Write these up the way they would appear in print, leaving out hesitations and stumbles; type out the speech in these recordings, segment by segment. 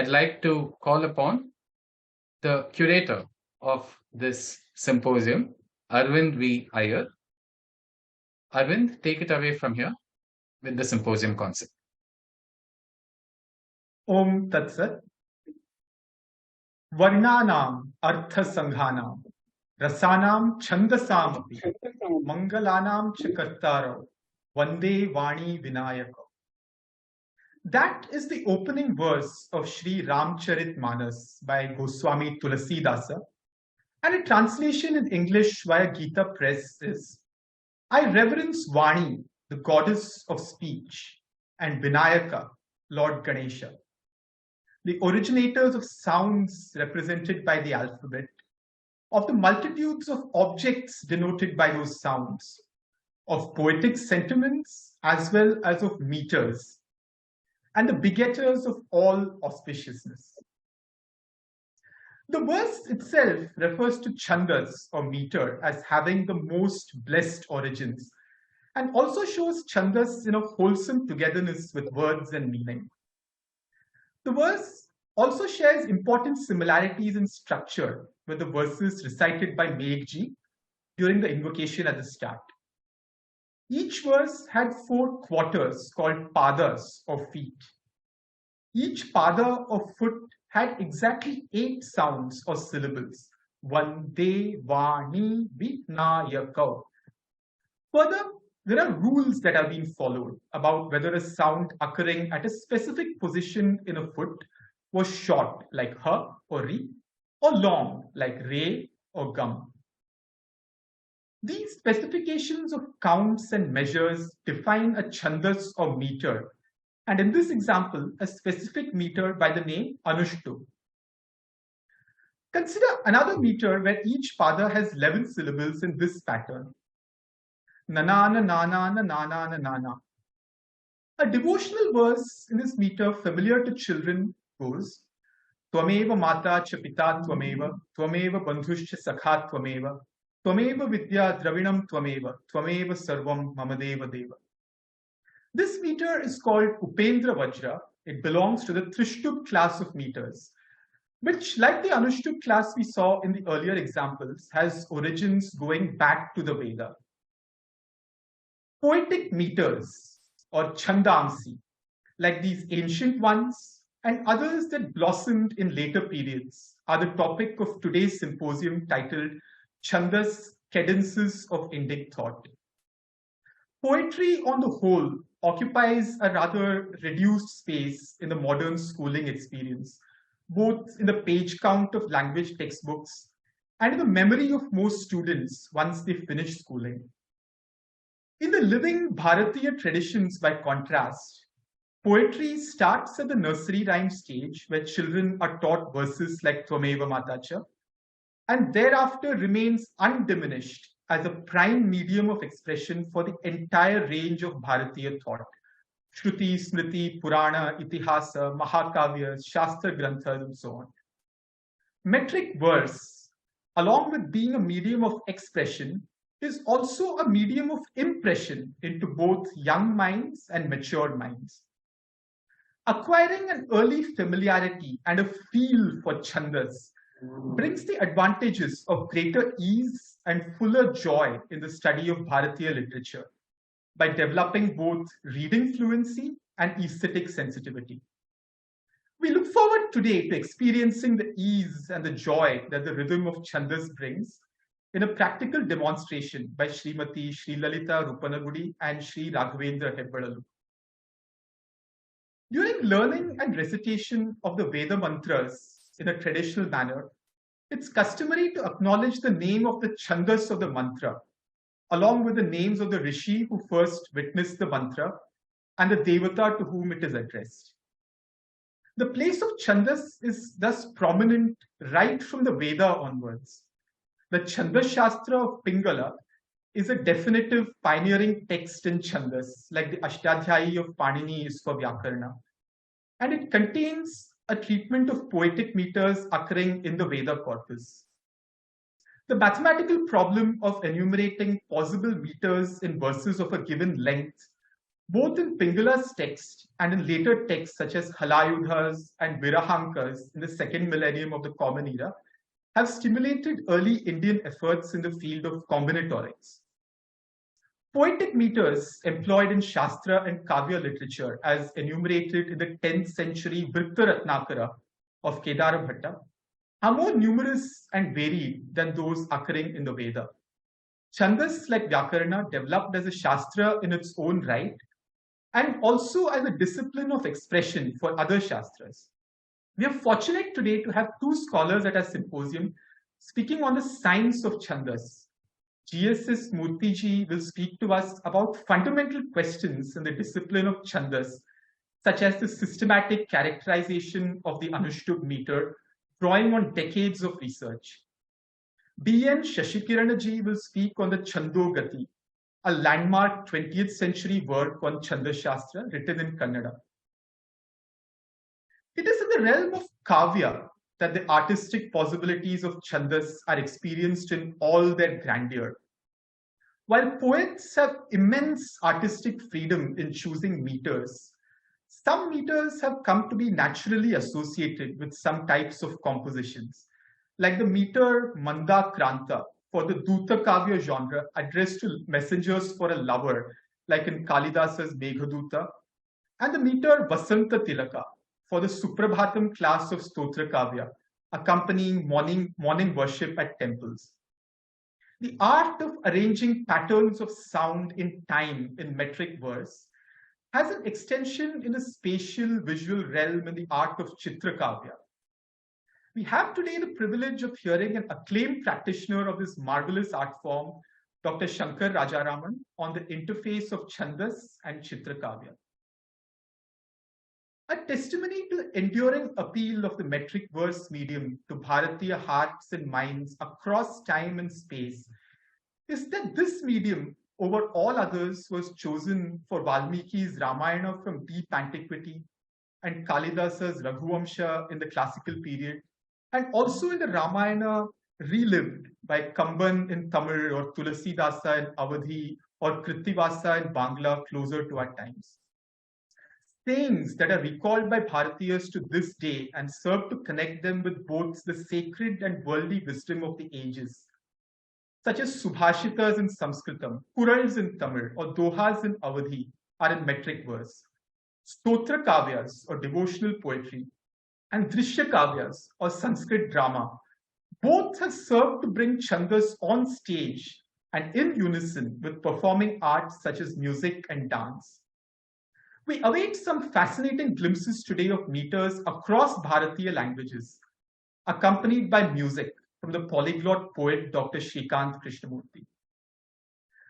I'd like to call upon the curator of this symposium, Arvind V. Iyer. Arvind, take it away from here with the symposium concept. Om Tat Sat. Varnanam Artha Sanghanam Rasanam Chandasam Mangalanam Chakartaro Vande Vani Vinayaka. That is the opening verse of Sri Ramcharit Manas by Goswami Tulasidasa, and a translation in English via Gita Press is, I reverence Vani, the goddess of speech, and Vinayaka, Lord Ganesha, the originators of sounds represented by the alphabet, of the multitudes of objects denoted by those sounds, of poetic sentiments as well as of meters, and the begetters of all auspiciousness. The verse itself refers to Chandas or meter as having the most blessed origins, and also shows Chandas in a wholesome togetherness with words and meaning. The verse also shares important similarities in structure with the verses recited by Meghji during the invocation at the start. Each verse had 4 quarters called padas or feet. Each pada or foot had exactly 8 sounds or syllables. Vande Vani Vinayaka. Further, there are rules that are being followed about whether a sound occurring at a specific position in a foot was short, like ha or ri, or long, like re or gum. These specifications of counts and measures define a chandas or meter, and in this example, a specific meter by the name Anushtu. Consider another meter where each pada has 11 syllables in this pattern. Nanana, nanana, nanana, nana. A devotional verse in this meter familiar to children goes, Tvameva mata cha pita tvameva, tvameva bandhuscha sakha tvameva, tvameva vidya dravinam tvameva, tvameva sarvam mamadeva deva. This meter is called Upendra Vajra. It belongs to the Trishtub class of meters, which, like the Anushtub class we saw in the earlier examples, has origins going back to the Veda. Poetic meters, or Chandamsi, like these ancient ones and others that blossomed in later periods, are the topic of today's symposium titled Chandas, Cadences of Indic Thought. Poetry on the whole occupies a rather reduced space in the modern schooling experience, both in the page count of language textbooks and in the memory of most students once they finish schooling. In the living Bharatiya traditions, by contrast, poetry starts at the nursery rhyme stage where children are taught verses like Tvameva Matacha, and thereafter remains undiminished as a prime medium of expression for the entire range of Bharatiya thought. Shruti, Smriti, Purana, Itihasa, Mahakavyas, Shastra Granthas, and so on. Metric verse, along with being a medium of expression, is also a medium of impression into both young minds and matured minds. Acquiring an early familiarity and a feel for Chandas brings the advantages of greater ease and fuller joy in the study of Bharatiya literature by developing both reading fluency and aesthetic sensitivity. We look forward today to experiencing the ease and the joy that the rhythm of Chandas brings in a practical demonstration by Srimati Sri Lalita Rupanagudi and Sri Raghavendra Hebbadalu. During learning and recitation of the Veda mantras in a traditional manner, it's customary to acknowledge the name of the Chandas of the mantra, along with the names of the Rishi who first witnessed the mantra and the Devata to whom it is addressed. The place of Chandas is thus prominent right from the Veda onwards. The Chandas Shastra of Pingala is a definitive pioneering text in Chandas, like the Ashtadhyayi of Panini is for Vyakarna, and it contains a treatment of poetic meters occurring in the Veda corpus. The mathematical problem of enumerating possible meters in verses of a given length Both in Pingala's text and in later texts such as Halayudhas and Virahankas in the second millennium of the Common Era, have stimulated early Indian efforts in the field of combinatorics. Poetic meters employed in Shastra and Kavya literature, as enumerated in the 10th century Vrittaratnakara of Kedara Bhatta, are more numerous and varied than those occurring in the Veda. Chandas, like Vyakarana, developed as a Shastra in its own right, and also as a discipline of expression for other Shastras. We are fortunate today to have two scholars at our symposium speaking on the science of Chandas. GSS Murthy will speak to us about fundamental questions in the discipline of Chandas, such as the systematic characterization of the Anushtup meter, drawing on decades of research. B.N. Shashikiranaji will speak on the Chandogati, a landmark 20th century work on Chanda Shastra written in Kannada. It is in the realm of Kavya that the artistic possibilities of Chandas are experienced in all their grandeur. While poets have immense artistic freedom in choosing meters, some meters have come to be naturally associated with some types of compositions, like the meter Manda Kranta for the Duta Kavya genre addressed to messengers for a lover, like in Kalidasa's Meghaduta, and the meter Vasanta Tilaka for the Suprabhatam class of Stotra Kavya, accompanying morning worship at temples. The art of arranging patterns of sound in time in metric verse has an extension in the spatial visual realm in the art of Chitra Kavya. We have today the privilege of hearing an acclaimed practitioner of this marvelous art form, Dr. Shankar Rajaraman, on the interface of Chandas and Chitra Kavya. A testimony to the enduring appeal of the metric verse medium to Bharatiya hearts and minds across time and space is that this medium, over all others, was chosen for Valmiki's Ramayana from deep antiquity and Kalidasa's Raghuvamsha in the classical period, and also in the Ramayana relived by Kamban in Tamil or Tulasidasa in Awadhi or Krittivasa in Bangla closer to our times. Sayings that are recalled by Bharatiyas to this day and serve to connect them with both the sacred and worldly wisdom of the ages, such as Subhashitas in Sanskritam, Kurals in Tamil, or Dohas in Awadhi, are in metric verse. Stotra Kavyas, or devotional poetry, and Drishya Kavyas, or Sanskrit drama, both have served to bring Chandas on stage and in unison with performing arts such as music and dance. We await some fascinating glimpses today of meters across Bharatiya languages, accompanied by music from the polyglot poet Dr. Shrikant Krishnamurti.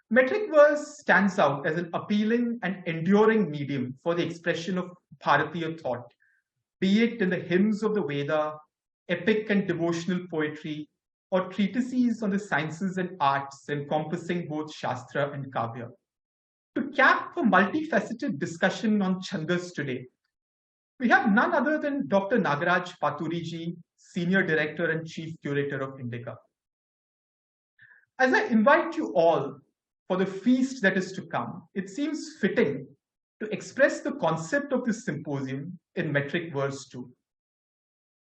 Metric verse stands out as an appealing and enduring medium for the expression of Bharatiya thought, be it in the hymns of the Veda, epic and devotional poetry, or treatises on the sciences and arts encompassing both Shastra and Kavya. To cap a multifaceted discussion on Chandas today, we have none other than Dr. Nagaraj Paturiji, Senior Director and Chief Curator of INDICA. As I invite you all for the feast that is to come, it seems fitting to express the concept of this symposium in metric verse 2.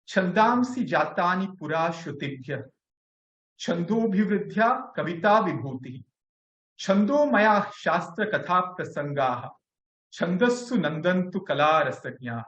Chandamsi jatani pura shrutibhya, chandobhivridhya kavita vibhuti, Chando maya shastra katha prasangaha, Chandassu nandantu kala rasagnaha.